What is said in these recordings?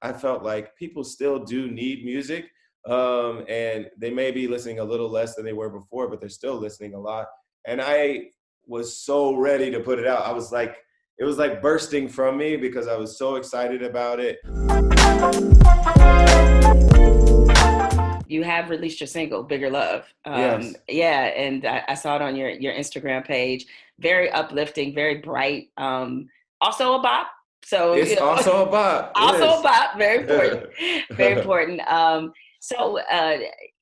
I felt like people still do need music. And they may be listening a little less than they were before, but they're still listening a lot. And I was so ready to put it out. It was like bursting from me because I was so excited about it. You have released your single, Bigger Love. Yes. Yeah, and I saw it on your Instagram page. Very uplifting, very bright. Also a bop. So, It's also a bop. also a Yes. bop. Very important. Very important. So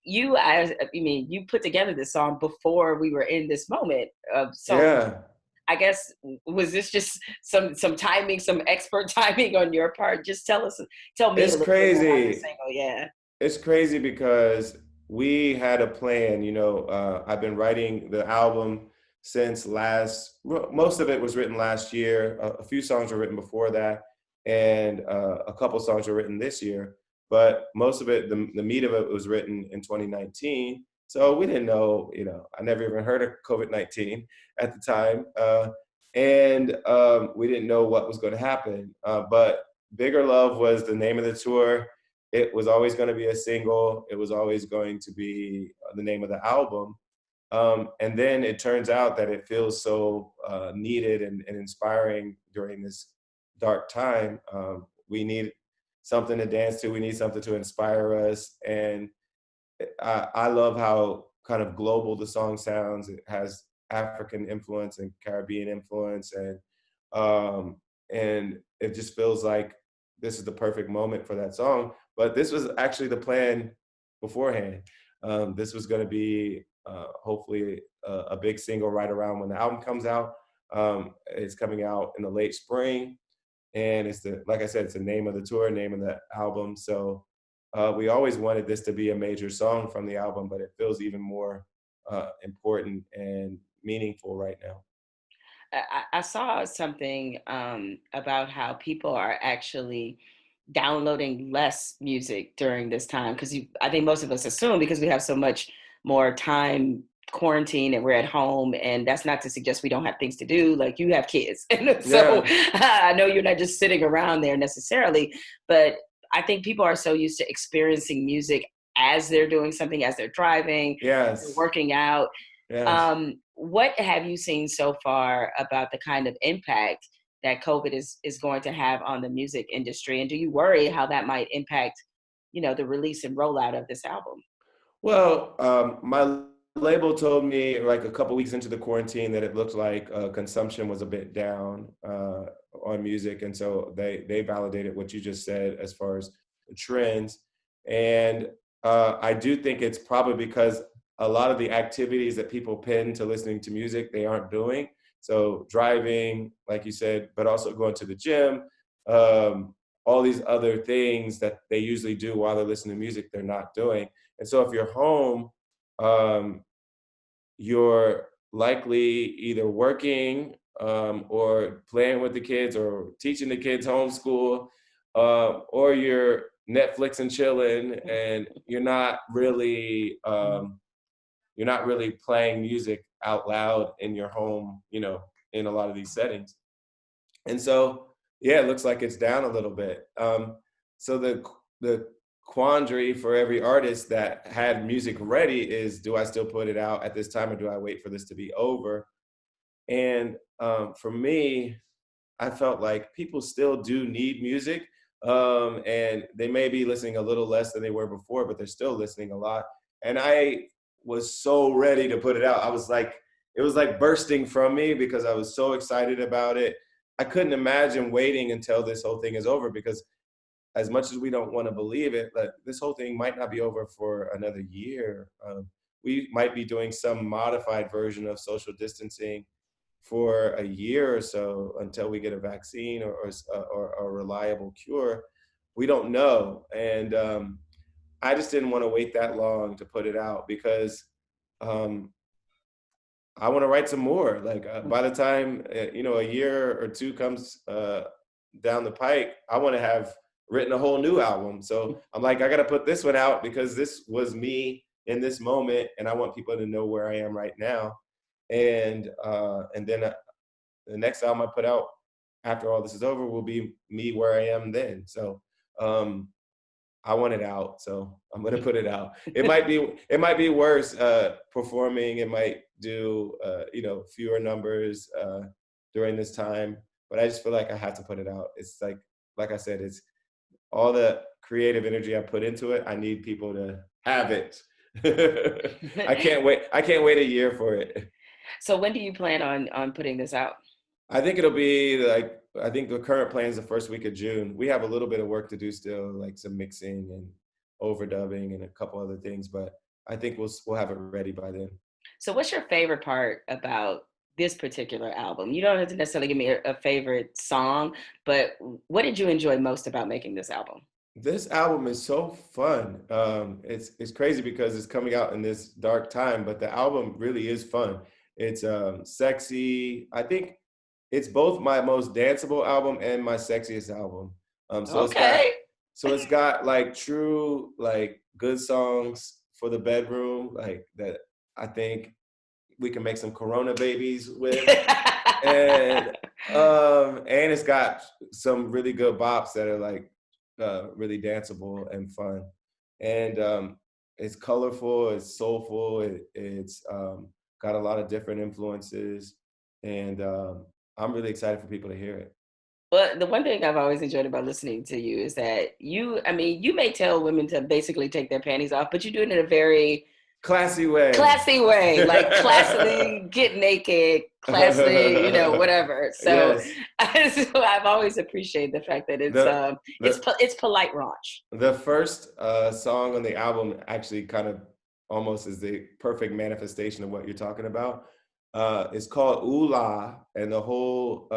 you put together this song before we were in this moment. So Yeah. I guess was this just some timing, some expert timing on your part? Just tell me a It's little bit more about this crazy. single. Yeah. It's crazy because we had a plan. I've been writing the album since most of it was written last year. A few songs were written before that, and a couple songs were written this year. But most of it, the meat of it was written in 2019. So we didn't know, I never even heard of COVID-19 at the time. And we didn't know what was going to happen. But Bigger Love was the name of the tour. It was always going to be a single. It was always going to be the name of the album. And then it turns out that it feels so needed and inspiring during this dark time. We need something to dance to. We need something to inspire us. And I love how kind of global the song sounds. It has African influence and Caribbean influence, um, and it just feels like this is the perfect moment for that song. But this was actually the plan beforehand. This was going to be hopefully a big single right around when the album comes out. It's coming out in the late spring, and like I said, it's the name of the tour, name of the album. So we always wanted this to be a major song from the album, but it feels even more important and meaningful right now. I saw something about how people are actually downloading less music during this time because I think most of us assume because we have so much more time quarantine and we're at home, and that's not to suggest we don't have things to do. Like you have kids, and so Yeah. I know you're not just sitting around there necessarily, but I think people are so used to experiencing music as they're doing something, as they're driving, as they're Yes. working out. Yes. What have you seen so far about the kind of impact that COVID is going to have on the music industry? And do you worry how that might impact, the release and rollout of this album? Well, my label told me like a couple weeks into the quarantine that it looked like consumption was a bit down on music, and so they validated what you just said as far as the trends. And I do think it's probably because a lot of the activities that people pin to listening to music they aren't doing. So driving, like you said, but also going to the gym, um, all these other things that they usually do while they're listening to music, they're not doing. And so if you're home, um, you're likely either working or playing with the kids or teaching the kids homeschool, or you're Netflix and chilling, and you're not really playing music out loud in your home, in a lot of these settings. And so, yeah, it looks like it's down a little bit. So the quandary for every artist that had music ready is, do I still put it out at this time, or do I wait for this to be over? And for me, I felt like people still do need music, and they may be listening a little less than they were before, but they're still listening a lot. And I was so ready to put it out. It was like bursting from me because I was so excited about it. I couldn't imagine waiting until this whole thing is over because as much as we don't want to believe it, like, this whole thing might not be over for another year. We might be doing some modified version of social distancing for a year or so until we get a vaccine or a reliable cure. We don't know. And I just didn't want to wait that long to put it out because um, I want to write some more. Like by the time, a year or two comes down the pike, I want to have written a whole new album. So I'm like, I got to put this one out because this was me in this moment, and I want people to know where I am right now. And then the next album I put out after all this is over will be me where I am then. So I want it out, so I'm gonna put it out. It might be worse performing. It might do fewer numbers during this time, but I just feel like I have to put it out. It's like I said, it's all the creative energy I put into it. I need people to have it. I can't wait. I can't wait a year for it. So when do you plan on putting this out? I think it'll be like, I think the current plan is the first week of June. We have a little bit of work to do still, like some mixing and overdubbing and a couple other things, but I think we'll have it ready by then. So what's your favorite part about this particular album? You don't have to necessarily give me a favorite song, but what did you enjoy most about making this album? This album is so fun. It's crazy because it's coming out in this dark time, but the album really is fun. It's sexy. I think it's both my most danceable album and my sexiest album. So it's got Okay. so it's got like true like good songs for the bedroom, like that I think we can make some Corona babies with. And and it's got some really good bops that are like really danceable and fun. And it's colorful, it's soulful, it's got a lot of different influences, and I'm really excited for people to hear it. Well, the one thing I've always enjoyed about listening to you is that I mean, you may tell women to basically take their panties off, but you do it in a very Classy way. classy way, like classily get naked, classily, whatever. So, Yes. so I've always appreciated the fact that The the it's polite raunch. the first song on the album actually kind of almost is the perfect manifestation of what you're talking about. It's called Ooh La, and the whole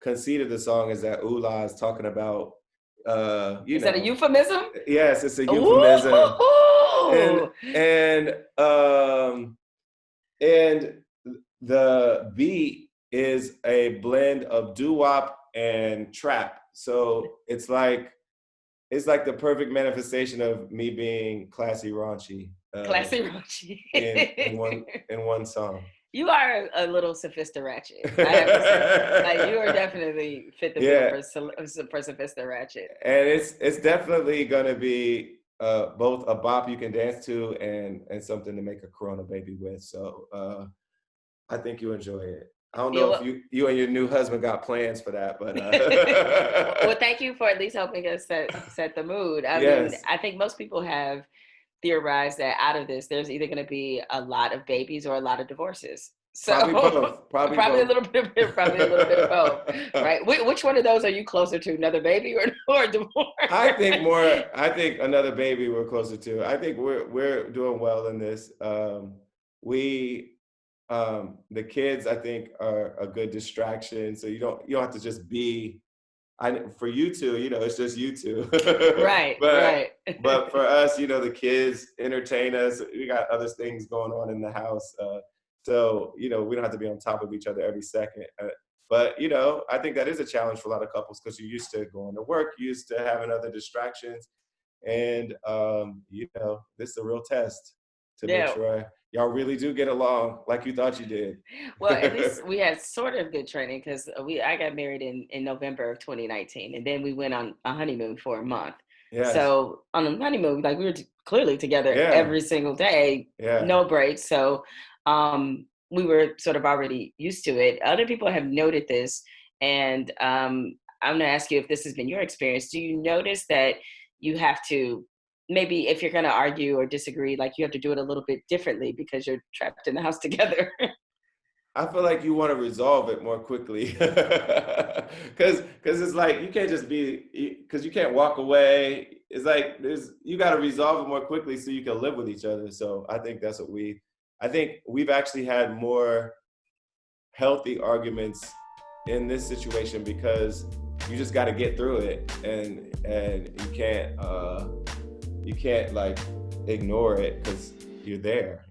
conceit of the song is that Ooh La is talking about Is that a euphemism? yes, it's a euphemism. and Ooh! and um and the beat is a blend of doo-wop and trap, so it's like the perfect manifestation of me being classy raunchy Classy raunchy. in one song. You are a little sophisticated, I have to say. Like you are definitely fit the bill Yeah, for sophisticated. and it's definitely gonna be both a bop you can dance to and something to make a Corona baby with. So I think you enjoy it. I don't Yeah, know if well, you and your new husband got plans for that, but well, thank you for at least helping us set the mood. I mean, yes, I think most people have theorized that out of this, there's either going to be a lot of babies or a lot of divorces. probably So both, probably probably a both. little bit of probably a little bit of both, right? Which one of those are you closer to, another baby or a I divorce? think more. I think another baby we're closer to. I think we're doing well in this. We the kids I think are a good distraction. So you don't have to just be. For you two, it's just you two. Right, but right. but for us, the kids entertain us. We got other things going on in the house, so we don't have to be on top of each other every second. But I think that is a challenge for a lot of couples because you're used to going to work, you're used to having other distractions, and this is a real test to make Yeah. sure y'all really do get along like you thought you did. Well, at least we had sort of good training because I got married in November of 2019, and then we went on a honeymoon for a month. Yes. So on the honeymoon, like we were clearly together Yeah. every single day, Yeah. no breaks. So we were sort of already used to it. Other people have noted this, and I'm going to ask you if this has been your experience. Do you notice that you have to maybe if you're going to argue or disagree, like you have to do it a little bit differently because you're trapped in the house together? I feel like you want to resolve it more quickly, because it's like you can't just be because you can't walk away. It's like you got to resolve it more quickly so you can live with each other. So I think that's what I think we've actually had more healthy arguments in this situation because you just got to get through it, and you can't like ignore it because you're there.